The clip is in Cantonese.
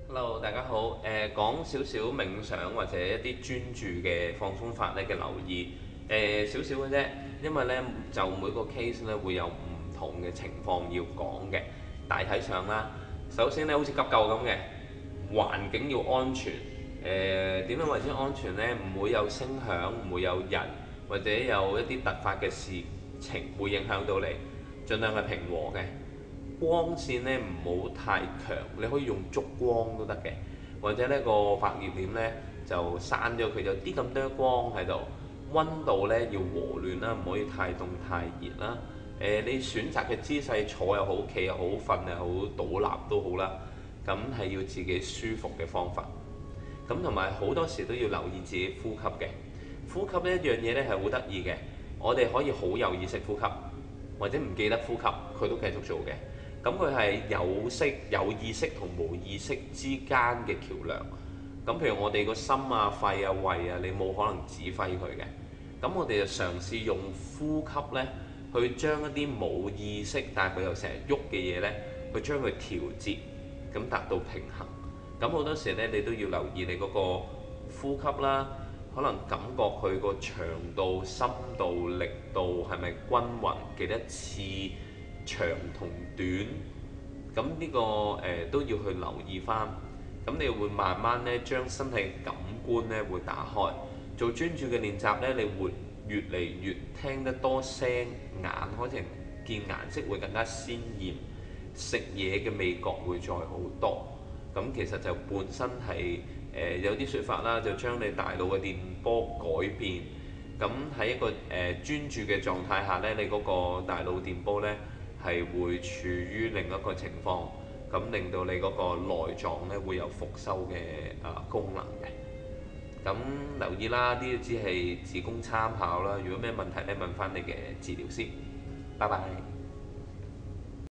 Hello，大家好。講少少冥想或者一啲專注嘅放鬆法咧嘅留意，少少嘅啫。因為咧就每個 case 咧會有唔同嘅情況要講嘅。大體上啦，首先咧好似急救咁嘅，環境要安全。點樣為之安全呢？唔會有聲響，唔會有人，或者有一啲突發嘅事情會影響到你，盡量係平和嘅。光線咧唔好太強，你可以用燭光都得嘅，或者呢個發熱簾呢，就閂咗佢，有啲咁多光喺度。溫度呢要和暖啦，唔可以太凍太熱啦。你選擇嘅姿勢坐又好，企又好，瞓又好，倒立都好啦。咁係要自己舒服嘅方法。咁同埋好多時都要留意自己呼吸嘅。呼吸呢一樣嘢呢係好得意嘅，我哋可以好有意識呼吸，或者唔記得呼吸，佢都繼續做嘅。咁佢係有意識同冇意識之間嘅橋梁。咁譬如我哋個心啊、肺啊、胃啊，你冇可能指揮佢嘅。咁我哋就嘗試用呼吸呢，去將一啲冇意識但係佢又成日喐嘅嘢呢，去將佢調節，咁達到平衡。咁好多時呢，你都要留意你嗰個呼吸啦，可能感覺佢個長度、深度、力度係咪均勻，幾多次，長同短。咁呢個都要去留意翻。咁你會慢慢咧將身體感官咧會打開。做專注嘅練習咧，你會越嚟越聽得多聲，眼可能見顏色會更加鮮豔，食嘢嘅味覺會再好多。咁其實就本身係有啲説法啦，就將你大腦嘅電波改變。咁喺一個專注嘅狀態下呢，你嗰個大腦電波呢係會處於另一個情況，咁令到你嗰個內臟呢會有復修嘅功能嘅。咁留意啦，呢啲只係只供參考啦。如果咩問題呢，問翻你嘅治療師。拜拜。